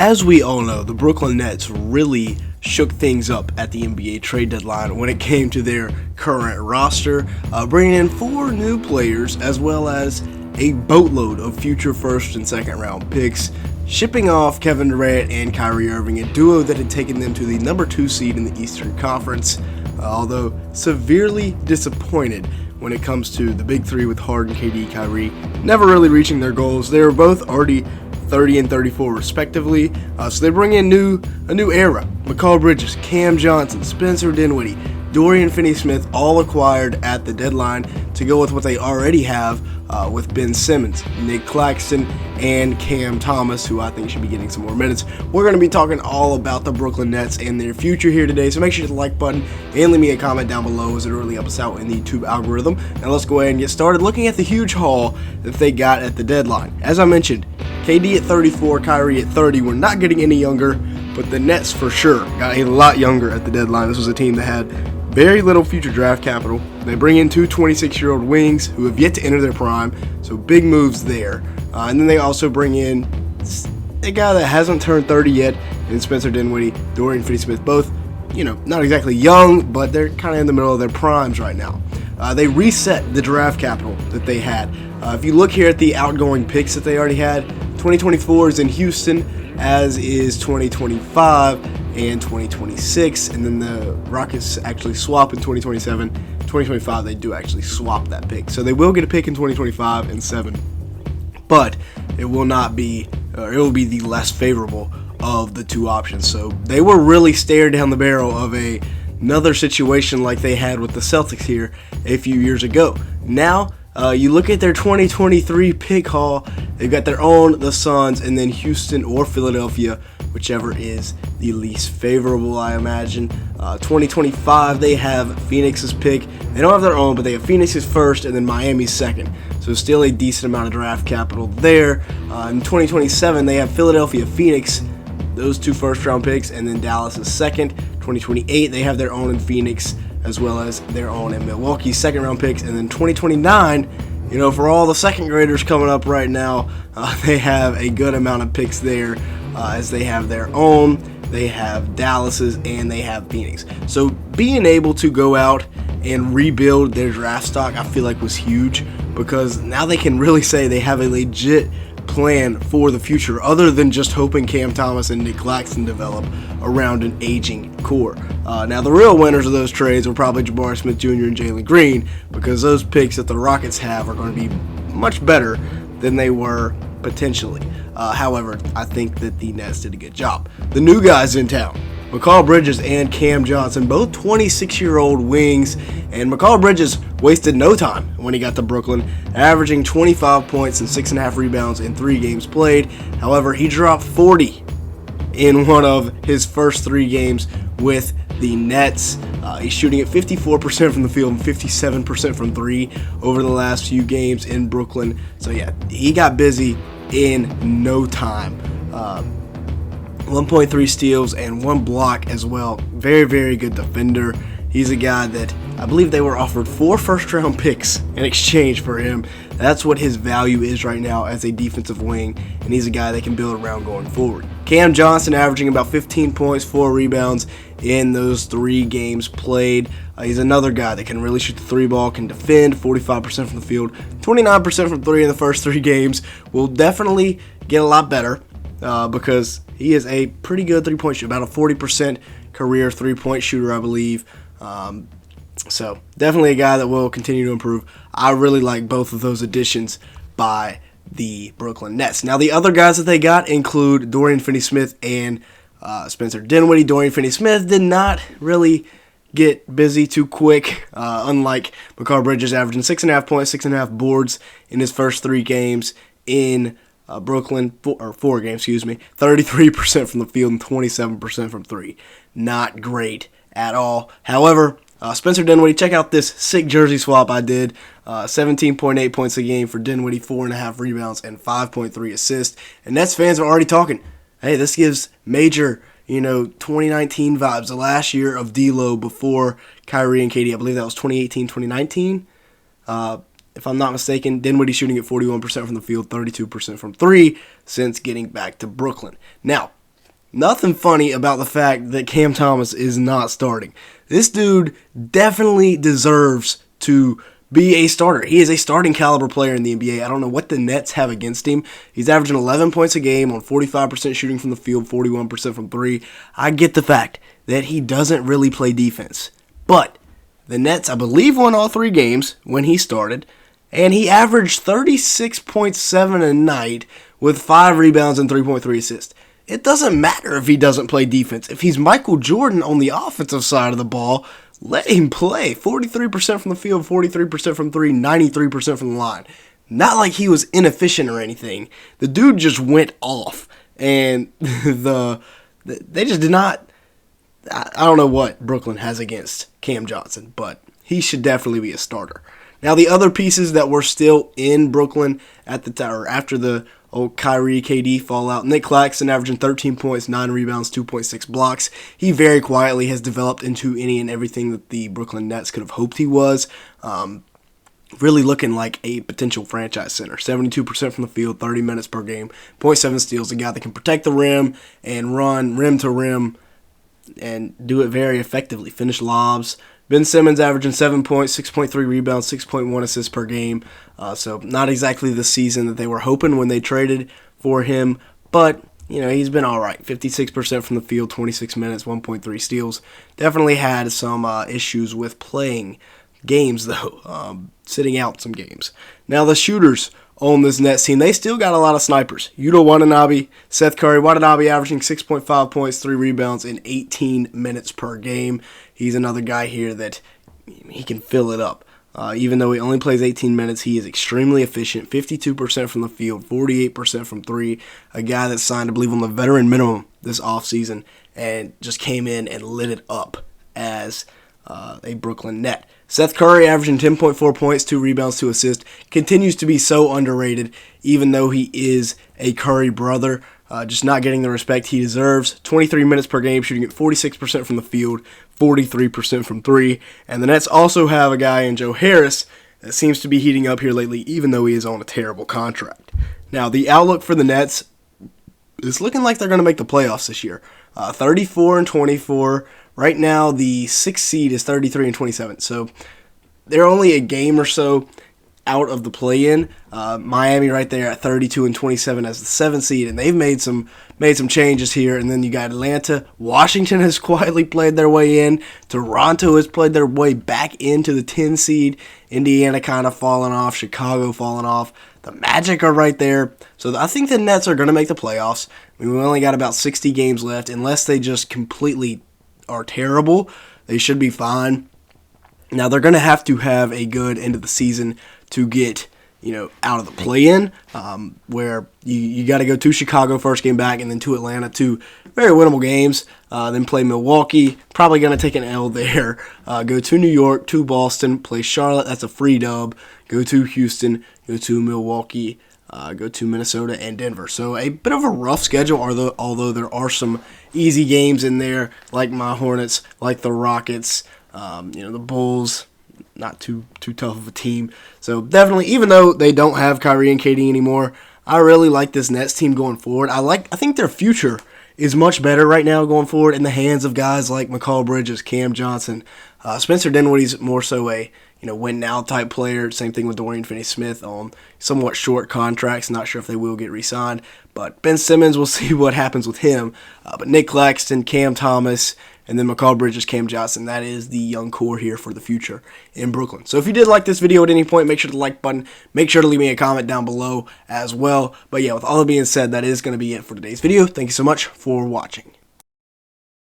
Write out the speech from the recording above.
As we all know, the Brooklyn Nets really shook things up at the NBA trade deadline when it came to their current roster, bringing in 4 new players as well as a boatload of future first and second round picks, shipping off Kevin Durant and Kyrie Irving, a duo that had taken them to the number 2 seed in the Eastern Conference, although severely disappointed when it comes to the big three with Harden, KD, Kyrie, never really reaching their goals. They were both already 30 and 34 respectively, so they bring in a new era. Mikal Bridges, Cam Johnson, Spencer Dinwiddie, Dorian Finney-Smith, all acquired at the deadline to go with what they already have with Ben Simmons, Nick Claxton, and Cam Thomas, who I think should be getting some more minutes. We're going to be talking all about the Brooklyn Nets and their future here today, so make sure to hit the like button and leave me a comment down below as it really helps us out in the YouTube algorithm. Now let's go ahead and get started looking at the huge haul that they got at the deadline. As I mentioned, KD at 34, Kyrie at 30. We're not getting any younger, but the Nets for sure got a lot younger at the deadline. This was a team that had very little future draft capital. They bring in 2 26-year-old wings who have yet to enter their prime, so big moves there. And then they also bring in a guy that hasn't turned 30 yet, in Spencer Dinwiddie, Dorian Finney-Smith, both, not exactly young, but they're kind of in the middle of their primes right now. They reset the draft capital that they had. If you look here at the outgoing picks that they already had, 2024 is in Houston, as is 2025 and 2026, and then the Rockets actually swap in 2027. 2025, they do actually swap that pick. So they will get a pick in 2025 and 7, but it will not be, or it will be the less favorable of the two options. So they were really stared down the barrel of another situation like they had with the Celtics here a few years ago. Now, you look at their 2023 pick haul, they've got their own, the Suns, and then Houston or Philadelphia, whichever is the least favorable, I imagine. 2025, they have Phoenix's pick. They don't have their own, but they have Phoenix's first and then Miami's second. So still a decent amount of draft capital there. In 2027, they have Philadelphia, Phoenix, those 2 first-round picks, and then Dallas's second. 2028, they have their own in Phoenix, as well as their own in Milwaukee's second-round picks. And then 2029, for all the second graders coming up right now, they have a good amount of picks there, as they have their own, they have Dallas's, and they have Phoenix. So being able to go out and rebuild their draft stock, I feel like was huge, because now they can really say they have a legit plan for the future, other than just hoping Cam Thomas and Nick Claxton develop around an aging core. Now, the real winners of those trades were probably Jabari Smith Jr. and Jalen Green, because those picks that the Rockets have are going to be much better than they were potentially. However, I think that the Nets did a good job. The new guys in town, Mikal Bridges and Cam Johnson, both 26-year-old wings, and Mikal Bridges wasted no time when he got to Brooklyn, averaging 25 points and 6.5 rebounds in 3 games played. However, he dropped 40 in one of his first 3 games with the Nets. He's shooting at 54% from the field and 57% from 3 over the last few games in Brooklyn. So yeah, he got busy in no time. 1.3 steals and 1 block as well. Very, very good defender. He's a guy that I believe they were offered 4 first-round picks in exchange for him. That's what his value is right now as a defensive wing, and he's a guy they can build around going forward. Cam Johnson averaging about 15 points, 4 rebounds in those 3 games played. He's another guy that can really shoot the 3 ball, can defend, 45% from the field, 29% from 3 in the first 3 games. Will definitely get a lot better because he is a pretty good 3-point shooter, about a 40% career 3-point shooter, I believe. So definitely a guy that will continue to improve. I really like both of those additions by the Brooklyn Nets. Now, the other guys that they got include Dorian Finney-Smith and Spencer Dinwiddie. Dorian Finney-Smith did not really get busy too quick, unlike Mikal Bridges, averaging 6.5 points, 6.5 boards in his first 3 games in Brooklyn, 4 games, 33% from the field and 27% from 3. Not great at all. However, Spencer Dinwiddie, check out this sick jersey swap I did. 17.8 points a game for Dinwiddie, 4.5 rebounds, and 5.3 assists. And Nets fans are already talking, hey, this gives major, 2019 vibes. The last year of D'Lo before Kyrie and KD. I believe that was 2018, 2019. If I'm not mistaken, Dinwiddie shooting at 41% from the field, 32% from 3 since getting back to Brooklyn. Now, nothing funny about the fact that Cam Thomas is not starting. This dude definitely deserves to be a starter. He is a starting caliber player in the NBA. I don't know what the Nets have against him. He's averaging 11 points a game on 45% shooting from the field, 41% from three. I get the fact that he doesn't really play defense. But the Nets, I believe, won all 3 games when he started, and he averaged 36.7 a night with 5 rebounds and 3.3 assists. It doesn't matter if he doesn't play defense. If he's Michael Jordan on the offensive side of the ball, let him play. 43% from the field, 43% from three, 93% from the line. Not like he was inefficient or anything. The dude just went off, and they just did not. I don't know what Brooklyn has against Cam Johnson, but he should definitely be a starter. Now, the other pieces that were still in Brooklyn at the time, or after the Kyrie KD fallout, Nick Claxton averaging 13 points, 9 rebounds, 2.6 blocks. He very quietly has developed into any and everything that the Brooklyn Nets could have hoped he was. Really looking like a potential franchise center. 72% from the field, 30 minutes per game, 0.7 steals. A guy that can protect the rim and run rim to rim and do it very effectively. Finish lobs. Ben Simmons averaging 7 points, 6.3 rebounds, 6.1 assists per game. So not exactly the season that they were hoping when they traded for him, but he's been all right. 56% from the field, 26 minutes, 1.3 steals. Definitely had some issues with playing games, though, sitting out some games. Now the shooters on this Nets team, they still got a lot of snipers. Yuta Watanabe, Seth Curry. Watanabe averaging 6.5 points, 3 rebounds in 18 minutes per game. He's another guy here that he can fill it up. Even though he only plays 18 minutes, he is extremely efficient. 52% from the field, 48% from three. A guy that signed, I believe, on the veteran minimum this offseason and just came in and lit it up as a Brooklyn Net. Seth Curry averaging 10.4 points, 2 rebounds, 2 assists. Continues to be so underrated, even though he is a Curry brother. Just not getting the respect he deserves. 23 minutes per game, shooting at 46% from the field, 43% from three. And the Nets also have a guy in Joe Harris that seems to be heating up here lately, even though he is on a terrible contract. Now, the outlook for the Nets is looking like they're going to make the playoffs this year. 34-24. Right now, the 6th seed is 33-27. So they're only a game or so out of the play-in. Miami right there at 32-27 as the 7th seed, and they've made some changes here. And then you got Atlanta. Washington has quietly played their way in. Toronto has played their way back into the 10 seed. Indiana kind of falling off. Chicago falling off. The Magic are right there. So I think the Nets are going to make the playoffs. I mean, we only got about 60 games left. Unless they just completely are terrible, they should be fine. Now, they're going to have a good end of the season to get, out of the play-in, where you got to go to Chicago first game back and then to Atlanta, 2 very winnable games, then play Milwaukee, probably going to take an L there, go to New York, to Boston, play Charlotte, that's a free dub, go to Houston, go to Milwaukee, go to Minnesota and Denver. So a bit of a rough schedule, although there are some easy games in there, like my Hornets, like the Rockets, the Bulls. Not too tough of a team. So definitely, even though they don't have Kyrie and KD anymore, I really like this Nets team going forward. I think their future is much better right now going forward in the hands of guys like McCall Bridges, Cam Johnson. Spencer Dinwiddie's more so a win now type player. Same thing with Dorian Finney-Smith on somewhat short contracts. Not sure if they will get re-signed. But Ben Simmons, we'll see what happens with him. But Nick Claxton, Cam Thomas, and then McCall Bridges, Cam Johnson. That is the young core here for the future in Brooklyn. So if you did like this video at any point, make sure to like button. Make sure to leave me a comment down below as well. But yeah, with all that being said, that is going to be it for today's video. Thank you so much for watching.